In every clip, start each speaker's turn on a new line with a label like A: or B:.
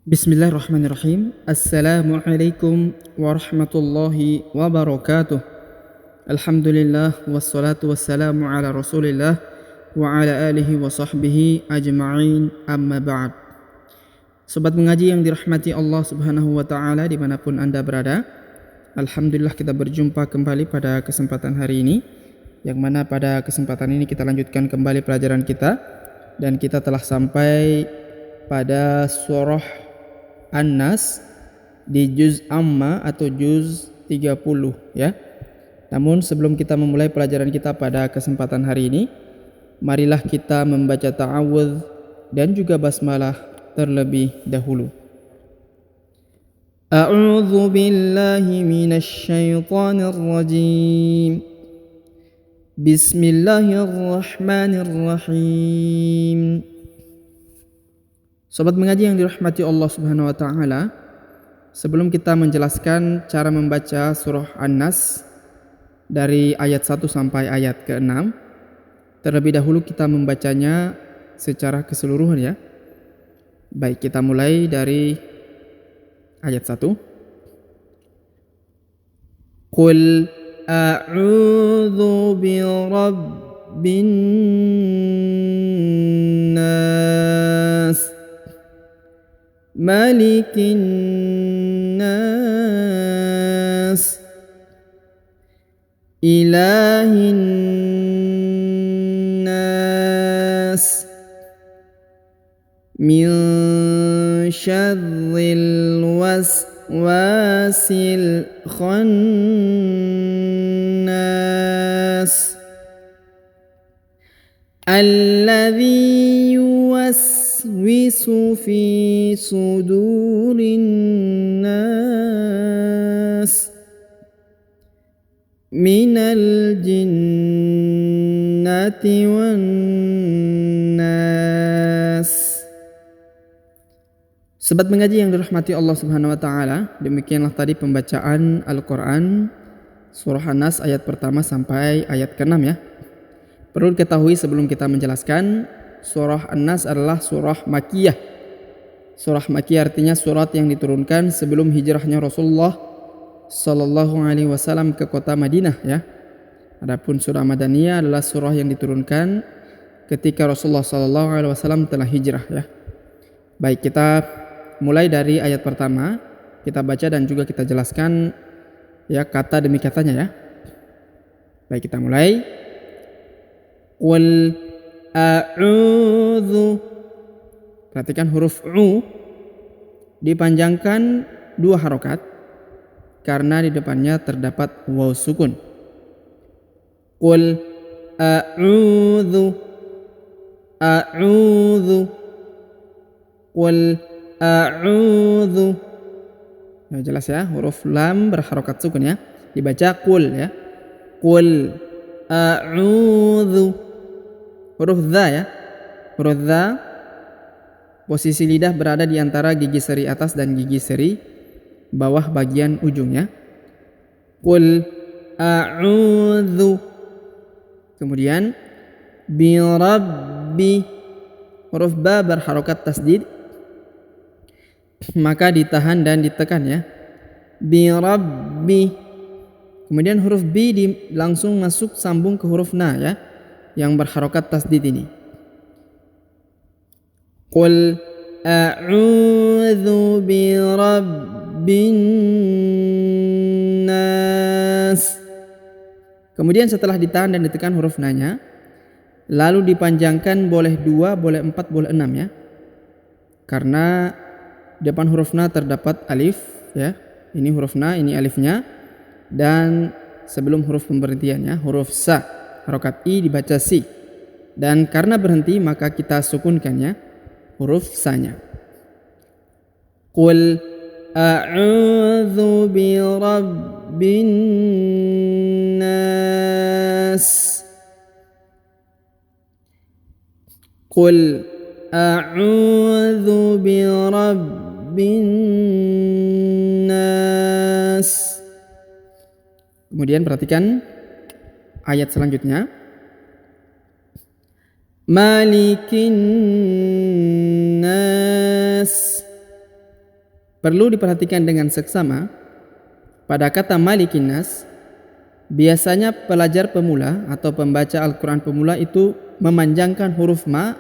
A: Bismillahirrahmanirrahim. Assalamualaikum warahmatullahi wabarakatuh. Alhamdulillah wassalatu wassalamu ala Rasulillah wa ala alihi wa sahbihi ajma'in, amma ba'd. Sobat mengaji yang dirahmati Allah Subhanahu wa taala dimanapun Anda berada, alhamdulillah kita berjumpa kembali pada kesempatan hari ini, yang mana pada kesempatan ini kita lanjutkan kembali pelajaran kita, dan kita telah sampai pada surah An-Nas di juz amma atau juz 30 ya. Namun sebelum kita memulai pelajaran kita pada kesempatan hari ini, marilah kita membaca ta'awudz dan juga basmalah terlebih dahulu. A'udzu billahi minasy syaithanir rajim. Bismillahirrahmanirrahim. Sobat mengaji yang dirahmati Allah Subhanahu wa taala, sebelum kita menjelaskan cara membaca surah An-Nas dari ayat 1 sampai ayat ke-6, terlebih dahulu kita membacanya secara keseluruhan ya. Baik, kita mulai dari ayat 1. Qul a'udzu birabbin nas malikin nas ilahin nas min syarril waswasil khannas alladzi yuwaswisu fi sudurin nas minal jinnati wan nas. Sobat mengaji yang dirahmati Allah Subhanahu wa taala, demikianlah tadi pembacaan Al-Qur'an surah An-Nas ayat pertama sampai ayat ke-6 ya. Perlu diketahui sebelum kita menjelaskan, surah An-Nas adalah surah Makkiyah. Surah Makkiyah artinya surat yang diturunkan sebelum hijrahnya Rasulullah sallallahu alaihi wasallam ke kota Madinah ya. Adapun surah Madaniyah adalah surah yang diturunkan ketika Rasulullah sallallahu alaihi wasallam telah hijrah ya. Baik, kita mulai dari ayat pertama, kita baca dan juga kita jelaskan ya kata demi katanya ya. Baik, kita mulai. Qul a'udzu. Perhatikan huruf u dipanjangkan 2 harokat karena di depannya terdapat waw sukun. Qul a'udzu a'udzu qul a'udzu. Nah, jelas ya, huruf lam berharokat sukun ya. Dibaca qul ya. Qul a'udzu. Huruf dha ya. Huruf dha posisi lidah berada di antara gigi seri atas dan gigi seri bawah bagian ujungnya. Qul a'udzu. Kemudian bi rabbi. Huruf ba berharokat tasdid, maka ditahan dan ditekan ya. Bi rabbi. Kemudian huruf b langsung masuk sambung ke huruf na ya, yang berharokat tasdid ini. Qul a'udzu bi rabbin nas. Kemudian setelah ditahan dan ditekan huruf na-nya, lalu dipanjangkan boleh 2, boleh 4, boleh 6 ya. Karena depan huruf na terdapat alif ya. Ini huruf na, ini alifnya. Dan sebelum huruf pemberhentiannya huruf sa, harokat i dibaca si. Dan karena berhenti maka kita sukunkannya huruf sa-nya. Qul a'udzu bi rabbin nas. Qul a'udzu bi rabbin nas. Kemudian perhatikan ayat selanjutnya. Malikin nas. Perlu diperhatikan dengan seksama, pada kata malikin nas, biasanya pelajar pemula atau pembaca Al-Quran pemula itu memanjangkan huruf ma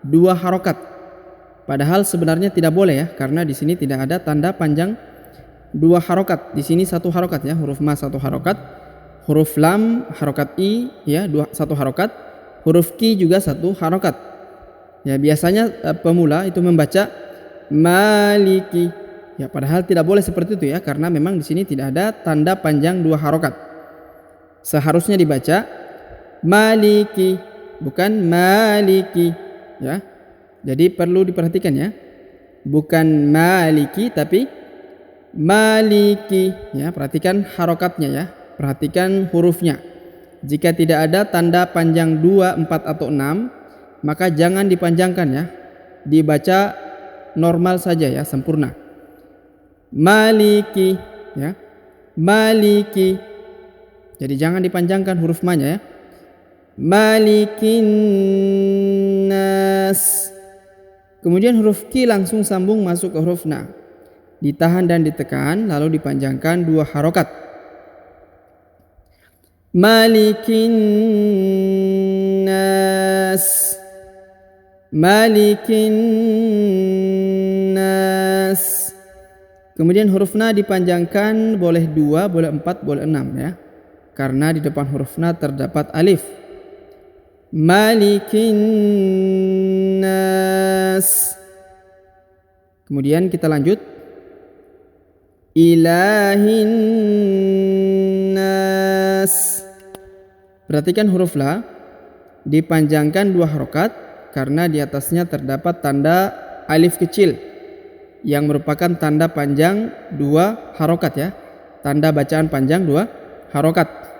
A: 2 harokat. Padahal sebenarnya tidak boleh ya, karena di sini tidak ada tanda panjang 2 harokat. Di sini 1 harokat ya, huruf ma 1 harokat, huruf lam harokat i ya 1 harokat, huruf ki juga 1 harokat. Ya biasanya pemula itu membaca maliki. Ya padahal tidak boleh seperti itu ya, karena memang di sini tidak ada tanda panjang 2 harokat. Seharusnya dibaca maliki, bukan maliki ya. Jadi perlu diperhatikan ya, bukan maliki tapi maliki ya. Perhatikan harokatnya ya, perhatikan hurufnya. Jika tidak ada tanda panjang 2, 4 atau 6, maka jangan dipanjangkan ya, dibaca normal saja ya, sempurna. Maliki ya, maliki. Jadi jangan dipanjangkan huruf ma-nya ya. Malikin nas. Kemudian huruf ki langsung sambung masuk ke huruf na. Ditahan dan ditekan lalu dipanjangkan 2 harokat. Malikin nas. Malikin nas. Kemudian huruf na dipanjangkan boleh 2, boleh 4, boleh 6 ya. Karena di depan huruf na terdapat alif. Malikin nas. Kemudian kita lanjut. Ilahin nas. Perhatikan huruf la dipanjangkan 2 harokat karena di atasnya terdapat tanda alif kecil yang merupakan tanda panjang 2 harokat ya. Tanda bacaan panjang 2 harokat.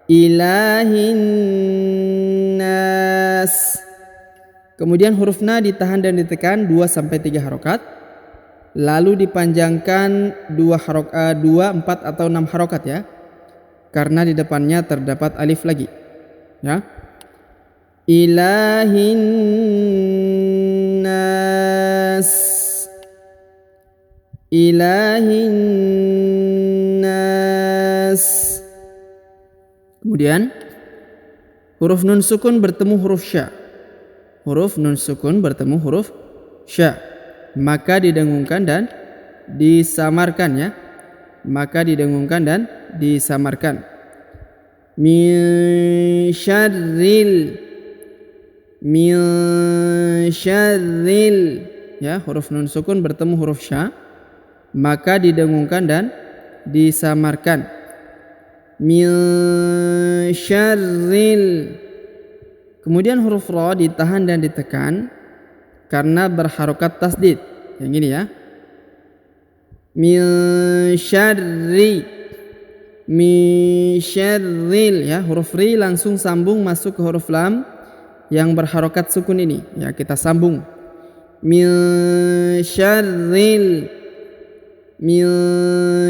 A: Ilahin nas. Kemudian huruf na ditahan dan ditekan 2-3 harokat. Lalu dipanjangkan 2, 4 atau 6 harokat ya. Karena di depannya terdapat alif lagi. Ya. Ilahin nas. Ilahin nas. Kemudian huruf nun sukun bertemu huruf sya. Huruf nun sukun bertemu huruf sya, maka didengungkan dan disamarkan ya. Maka didengungkan dan disamarkan. Min syarril. Min syarril ya, huruf nun sukun bertemu huruf sya, maka didengungkan dan disamarkan. Min syarril. Kemudian huruf ra ditahan dan ditekan karena berharokat tasdid. Yang gini ya. Min syarri. Min syarril ya, huruf ri langsung sambung masuk ke huruf lam yang berharokat sukun ini. Ya, kita sambung. Min syarril. Min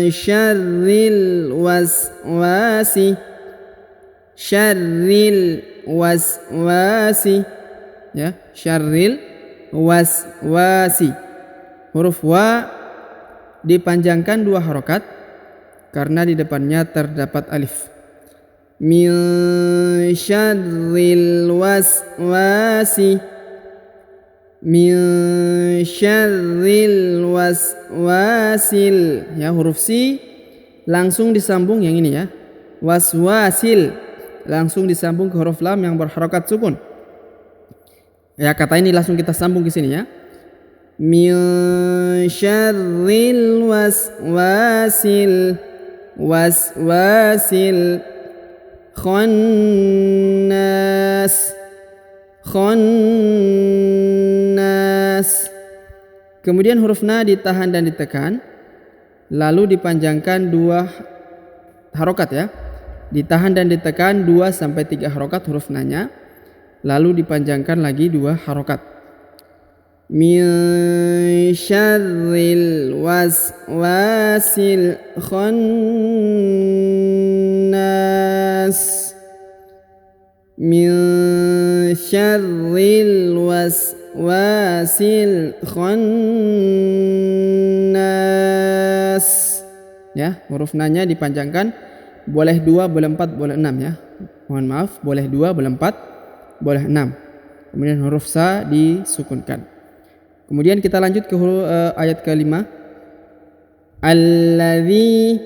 A: syarril waswasi. Syarril waswasi ya, syarril waswasi. Huruf wa dipanjangkan 2 harokat karena di depannya terdapat alif. Min syarril waswasi. Min syarril waswasil ya, huruf si langsung disambung yang ini ya, waswasil langsung disambung ke huruf lam yang berharokat sukun ya. Kata ini langsung kita sambung ke sini ya. Min syarril waswasil. Waswasil khannas. Khannas. Kemudian huruf na ditahan dan ditekan lalu dipanjangkan 2 harokat ya. Ditahan dan ditekan 2-3 harokat huruf nanya, lalu dipanjangkan lagi 2 harokat. Min syarril waswasil khannas. Min syarril waswasil khannas. nas. Ya, huruf na-nya dipanjangkan, boleh 2, boleh 4, boleh 6 ya. Mohon maaf, boleh 2, boleh 4, boleh 6. Kemudian huruf sa disukunkan. Kemudian kita lanjut ke ayat ke-5. Alladzi,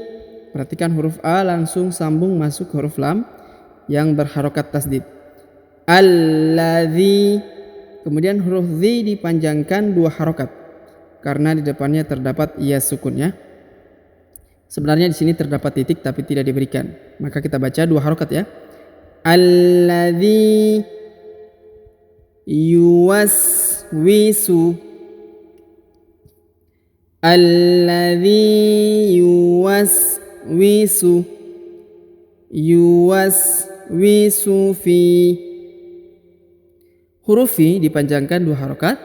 A: perhatikan huruf a langsung sambung masuk ke huruf lam yang berharokat tasdid. Alladzi, kemudian huruf zi dipanjangkan 2 harokat karena di depannya terdapat ya sukun ya. Sebenarnya di sini terdapat titik tapi tidak diberikan. Maka kita baca 2 harokat ya. Alladzi yuwaswisu. Alladzi yuwaswisu. Yuwaswisu fi. Huruf fi dipanjangkan 2 harokat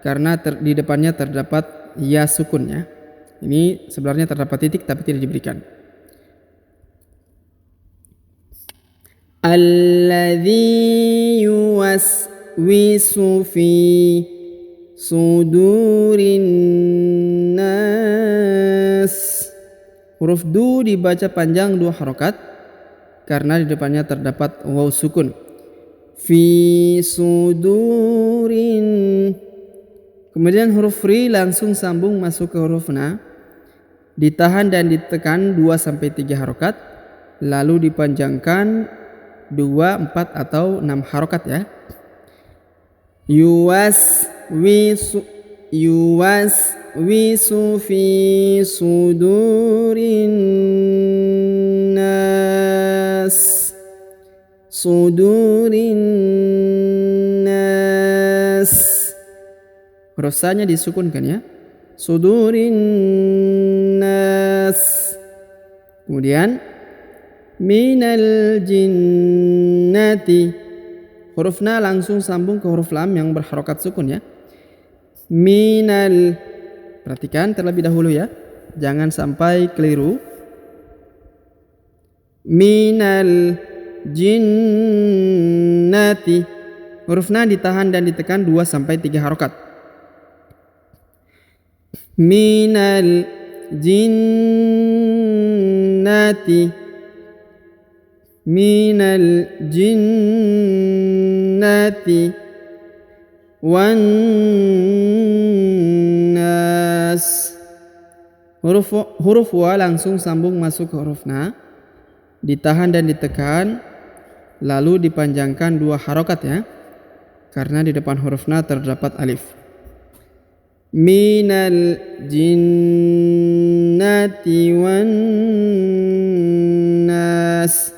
A: karena di depannya terdapat ya sukun ya. Ini sebenarnya terdapat titik tapi tidak diberikan. Alladzi yuwaswisu fi sudurin nas. Huruf du dibaca panjang 2 harokat karena di depannya terdapat waw sukun. Fi sudurin. Kemudian huruf ri langsung sambung masuk ke huruf na, ditahan dan ditekan 2-3 harokat, lalu dipanjangkan 2, 4 atau 6 harokat ya. Yuwaswisu fi sudurin nas. Sudurin nas. Huruf sa-nya disukunkan ya. Sudurin nas. Kemudian minal jinnati. Huruf na langsung sambung ke huruf lam yang berharokat sukun ya. Minal. Perhatikan terlebih dahulu ya. Jangan sampai keliru. Minal jinnati. Huruf na ditahan dan ditekan 2-3 harokat. Minal jinnati. Minal jinnati wan nas. Huruf wa langsung sambung masuk ke huruf na, ditahan dan ditekan, lalu dipanjangkan 2 harokat ya, karena di depan huruf na terdapat alif. Minal jinnati wan nas.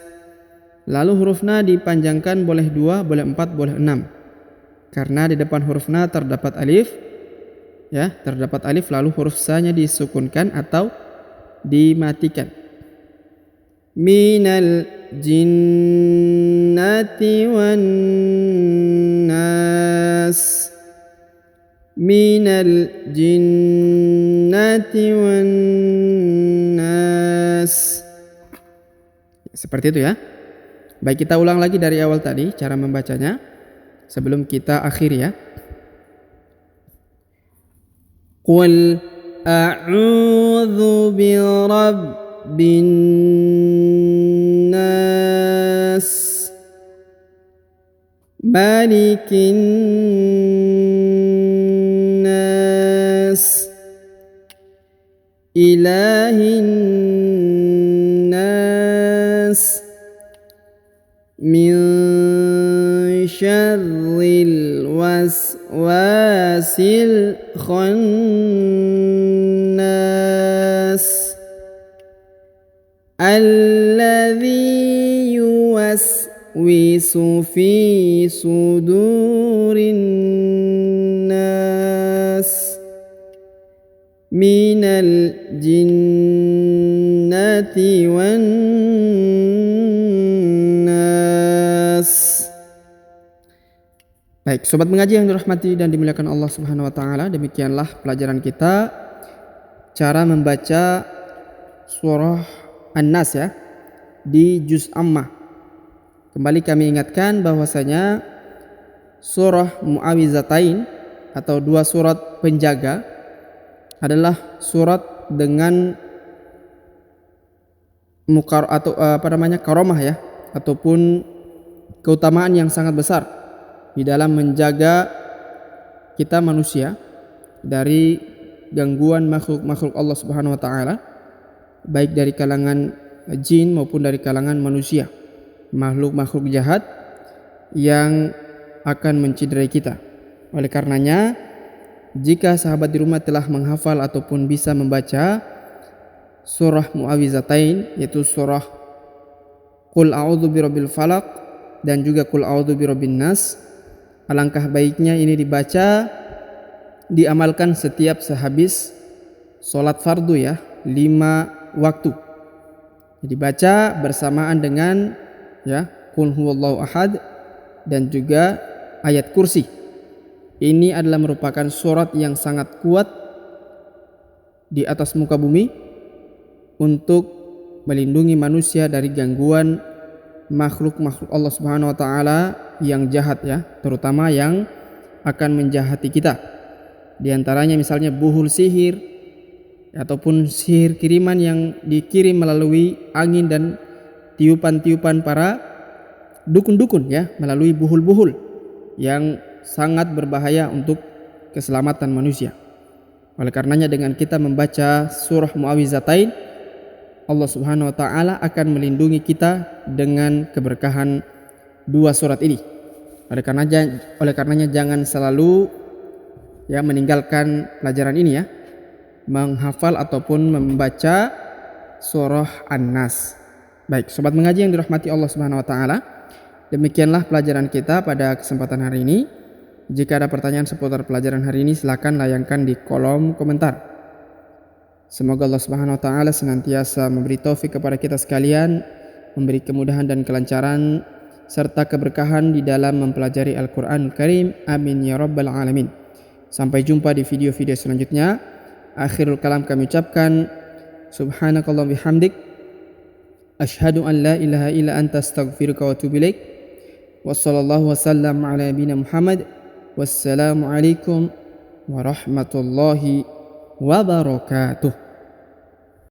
A: Lalu huruf na dipanjangkan boleh 2, boleh 4, boleh 6. Karena di depan huruf na terdapat alif. Ya, terdapat alif lalu huruf sa-nya disukunkan atau dimatikan. Minal jinnati wan nas. Minal jinnati wan nas. Seperti itu ya. Baik, kita ulang lagi dari awal tadi cara membacanya sebelum kita akhiri ya. Qul a'udzu birabbin nas, malikin nas, ilahin nas, min syarril waswasil khannas, alladzi yuwaswisu fi sudurin nas, minal jinnati wan nas. Baik, sobat mengaji yang dirahmati dan dimuliakan Allah Subhanahu wa taala, demikianlah pelajaran kita cara membaca surah An-Nas ya di juz Ammah. Kembali kami ingatkan bahwasanya surah Mu'awizatain atau 2 surat penjaga adalah surat dengan karomah ya, ataupun keutamaan yang sangat besar di dalam menjaga kita manusia dari gangguan makhluk-makhluk Allah Subhanahu wa taala, baik dari kalangan jin maupun dari kalangan manusia, makhluk-makhluk jahat yang akan menciderai kita. Oleh karenanya, jika sahabat di rumah telah menghafal ataupun bisa membaca surah Mu'awwizatain, yaitu surah Qul a'udzu birabbil falaq dan juga Qul a'udzu birabbin nas, alangkah baiknya ini dibaca, diamalkan setiap sehabis sholat fardu ya, 5 waktu. Dibaca bersamaan dengan ya Qul huwallahu ahad dan juga ayat kursi. Ini adalah merupakan surat yang sangat kuat di atas muka bumi untuk melindungi manusia dari gangguan makhluk-makhluk Allah Subhanahu wa taala yang jahat ya, terutama yang akan menjahati kita. Di antaranya misalnya buhul sihir ataupun sihir kiriman yang dikirim melalui angin dan tiupan-tiupan para dukun-dukun ya, melalui buhul-buhul yang sangat berbahaya untuk keselamatan manusia. Oleh karenanya dengan kita membaca surah Mu'awwizatain, Allah Subhanahu wa taala akan melindungi kita dengan keberkahan 2 surat ini. Oleh karenanya jangan selalu ya meninggalkan pelajaran ini ya, menghafal ataupun membaca surah An-Nas. Baik, sobat mengaji yang dirahmati Allah Subhanahu wa taala, demikianlah pelajaran kita pada kesempatan hari ini. Jika ada pertanyaan seputar pelajaran hari ini, silakan layangkan di kolom komentar. Semoga Allah Subhanahu wa taala senantiasa memberi taufik kepada kita sekalian, memberi kemudahan dan kelancaran serta keberkahan di dalam mempelajari Al-Qur'anul Karim. Amin ya rabbal alamin. Sampai jumpa di video-video selanjutnya. Akhirul kalam kami ucapkan subhanakallah bihamdik asyhadu an la ilaha illa anta astaghfiruka wa atubu ilaik. Wassallallahu wasallam ala nabiyina Muhammad. Wassalamu alaikum warahmatullahi wabarakatuh.